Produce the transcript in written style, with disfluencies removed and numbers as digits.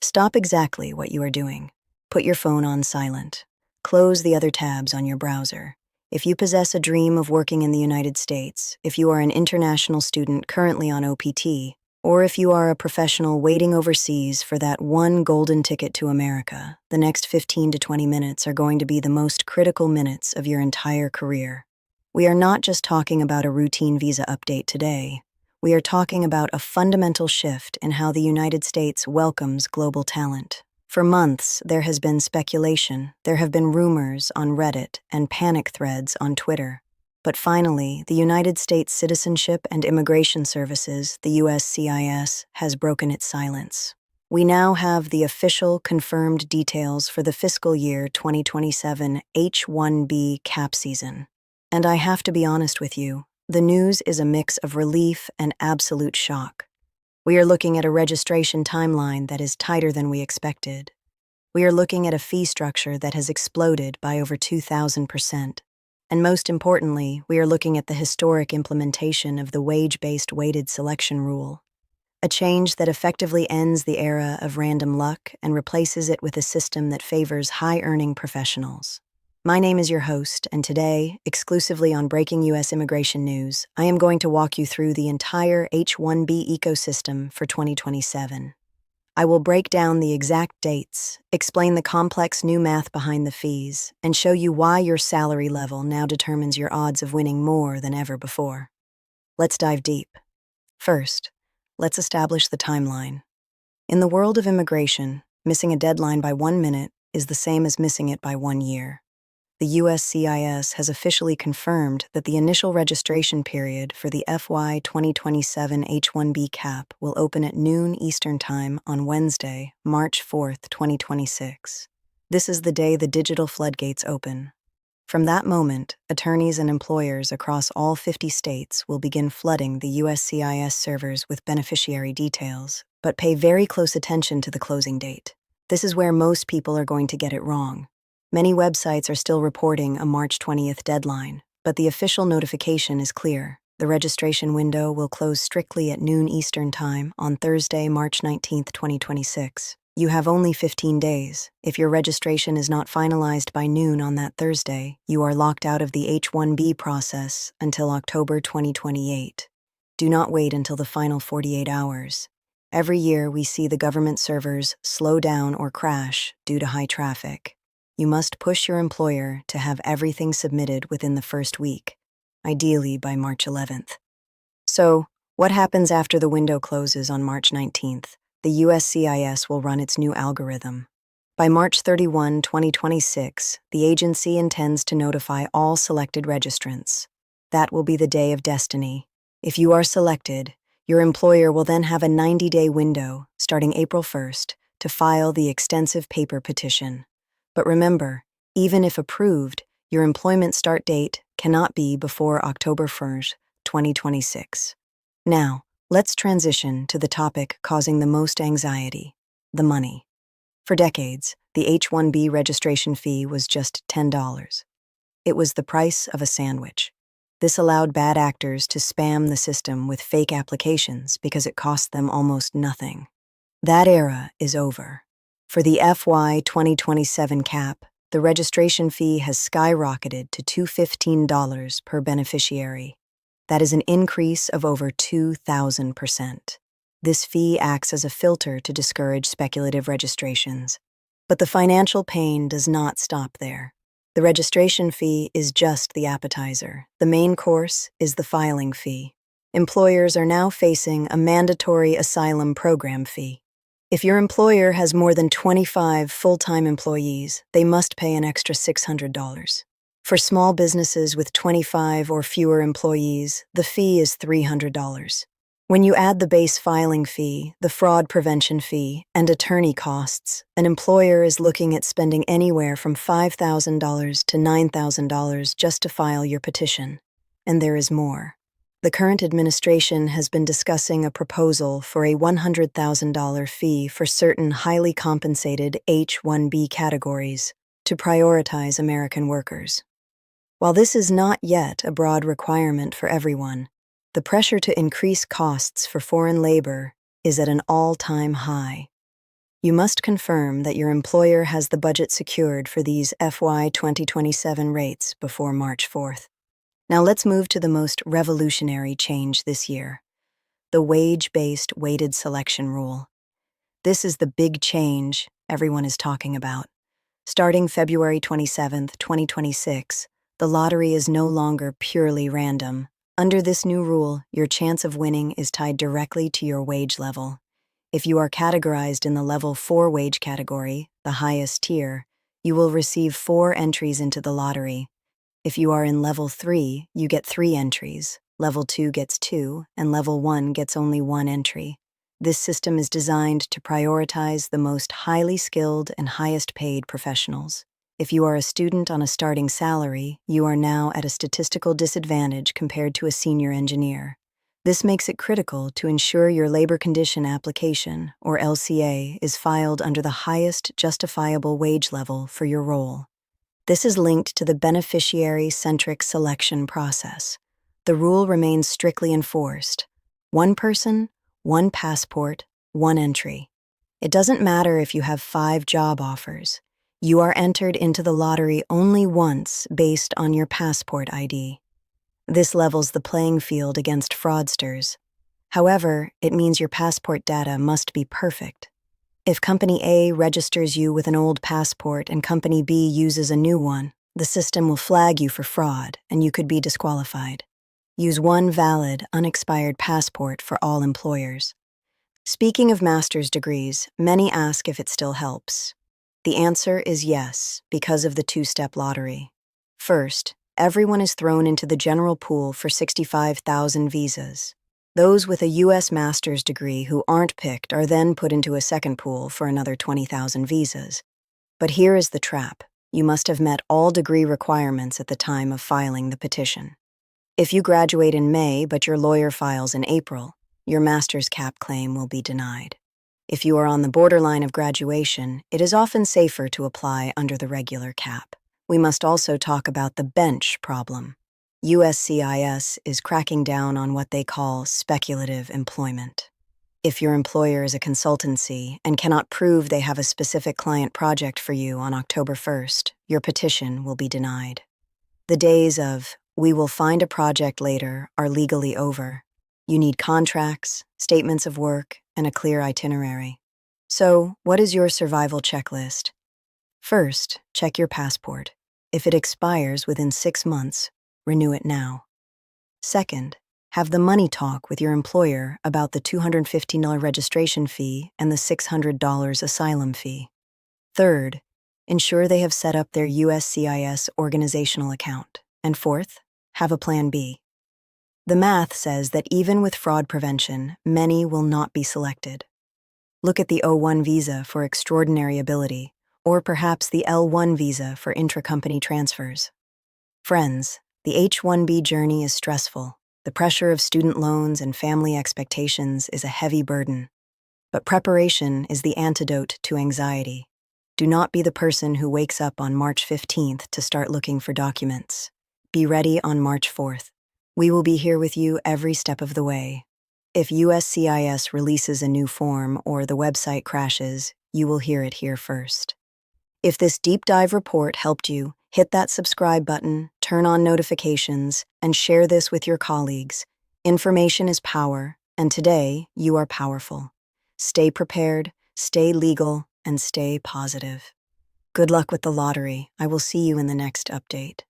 Stop exactly what you are doing. Put your phone on silent. Close the other tabs on your browser. If you possess a dream of working in the United States, if you are an international student currently on OPT, or if you are a professional waiting overseas for that one golden ticket to America, the next 15 to 20 minutes are going to be the most critical minutes of your entire career. We are not just talking about a routine visa update today. We are talking about a fundamental shift in how the United States welcomes global talent. For months, there has been speculation, there have been rumors on Reddit and panic threads on Twitter. But finally, the United States Citizenship and Immigration Services, the USCIS, has broken its silence. We now have the official confirmed details for the fiscal year 2027 H1B cap season. And I have to be honest with you, the news is a mix of relief and absolute shock. We are looking at a registration timeline that is tighter than we expected. We are looking at a fee structure that has exploded by over 2,000%. And most importantly, we are looking at the historic implementation of the wage-based weighted selection rule, a change that effectively ends the era of random luck and replaces it with a system that favors high-earning professionals. My name is your host, and today, exclusively on Breaking U.S. Immigration News, I am going to walk you through the entire H-1B ecosystem for 2027. I will break down the exact dates, explain the complex new math behind the fees, and show you why your salary level now determines your odds of winning more than ever before. Let's dive deep. First, let's establish the timeline. In the world of immigration, missing a deadline by 1 minute is the same as missing it by 1 year. The USCIS has officially confirmed that the initial registration period for the FY 2027 H-1B cap will open at noon Eastern Time on Wednesday, March 4th, 2026. This is the day the digital floodgates open. From that moment, attorneys and employers across all 50 states will begin flooding the USCIS servers with beneficiary details, but pay very close attention to the closing date. This is where most people are going to get it wrong. Many websites are still reporting a March 20th deadline, but the official notification is clear. The registration window will close strictly at noon Eastern Time on Thursday, March 19th, 2026. You have only 15 days. If your registration is not finalized by noon on that Thursday, you are locked out of the H-1B process until October 2028. Do not wait until the final 48 hours. Every year, we see the government servers slow down or crash due to high traffic. You must push your employer to have everything submitted within the first week, ideally by March 11th. So, what happens after the window closes on March 19th? The USCIS will run its new algorithm. By March 31, 2026, the agency intends to notify all selected registrants. That will be the day of destiny. If you are selected, your employer will then have a 90-day window, starting April 1st, to file the extensive paper petition. But remember, even if approved, your employment start date cannot be before October 1st, 2026. Now, let's transition to the topic causing the most anxiety, the money. For decades, the H-1B registration fee was just $10. It was the price of a sandwich. This allowed bad actors to spam the system with fake applications because it cost them almost nothing. That era is over. For the FY 2027 cap, the registration fee has skyrocketed to $215 per beneficiary. That is an increase of over 2,000%. This fee acts as a filter to discourage speculative registrations. But the financial pain does not stop there. The registration fee is just the appetizer. The main course is the filing fee. Employers are now facing a mandatory asylum program fee. If your employer has more than 25 full-time employees, they must pay an extra $600. For small businesses with 25 or fewer employees, the fee is $300. When you add the base filing fee, the fraud prevention fee, and attorney costs, an employer is looking at spending anywhere from $5,000 to $9,000 just to file your petition. And there is more. The current administration has been discussing a proposal for a $100,000 fee for certain highly compensated H-1B categories to prioritize American workers. While this is not yet a broad requirement for everyone, the pressure to increase costs for foreign labor is at an all-time high. You must confirm that your employer has the budget secured for these FY 2027 rates before March 4th. Now let's move to the most revolutionary change this year, the wage-based weighted selection rule. This is the big change everyone is talking about. Starting February 27th, 2026, the lottery is no longer purely random. Under this new rule, your chance of winning is tied directly to your wage level. If you are categorized in the level 4 wage category, the highest tier, you will receive 4 entries into the lottery. If you are in level 3, you get 3 entries, level 2 gets 2, and level 1 gets only 1 entry. This system is designed to prioritize the most highly skilled and highest paid professionals. If you are a student on a starting salary, you are now at a statistical disadvantage compared to a senior engineer. This makes it critical to ensure your labor condition application, or LCA, is filed under the highest justifiable wage level for your role. This is linked to the beneficiary-centric selection process. The rule remains strictly enforced. 1 person, 1 passport, 1 entry. It doesn't matter if you have 5 job offers. You are entered into the lottery only once based on your passport ID. This levels the playing field against fraudsters. However, it means your passport data must be perfect. If Company A registers you with an old passport and Company B uses a new one, the system will flag you for fraud and you could be disqualified. Use 1 valid, unexpired passport for all employers. Speaking of master's degrees, many ask if it still helps. The answer is yes, because of the 2-step lottery. First, everyone is thrown into the general pool for 65,000 visas. Those with a U.S. master's degree who aren't picked are then put into a second pool for another 20,000 visas. But here is the trap. You must have met all degree requirements at the time of filing the petition. If you graduate in May but your lawyer files in April, your master's cap claim will be denied. If you are on the borderline of graduation, it is often safer to apply under the regular cap. We must also talk about the bench problem. USCIS is cracking down on what they call speculative employment. If your employer is a consultancy and cannot prove they have a specific client project for you on October 1st, your petition will be denied. The days of, "we will find a project later," are legally over. You need contracts, statements of work, and a clear itinerary. So, what is your survival checklist? First, check your passport. If it expires within 6 months, renew it now. Second, have the money talk with your employer about the $215 registration fee and the $600 asylum fee. Third, ensure they have set up their USCIS organizational account. And fourth, have a plan B. The math says that even with fraud prevention, many will not be selected. Look at the H1B Visa for extraordinary ability, or perhaps the L1 visa for intra-company transfers. Friends, the H1B journey is stressful. The pressure of student loans and family expectations is a heavy burden. But preparation is the antidote to anxiety. Do not be the person who wakes up on March 15th to start looking for documents. Be ready on March 4th. We will be here with you every step of the way. If USCIS releases a new form or the website crashes, you will hear it here first. If this deep dive report helped you, hit that subscribe button, turn on notifications, and share this with your colleagues. Information is power, and today you are powerful. Stay prepared, stay legal, and stay positive. Good luck with the lottery. I will see you in the next update.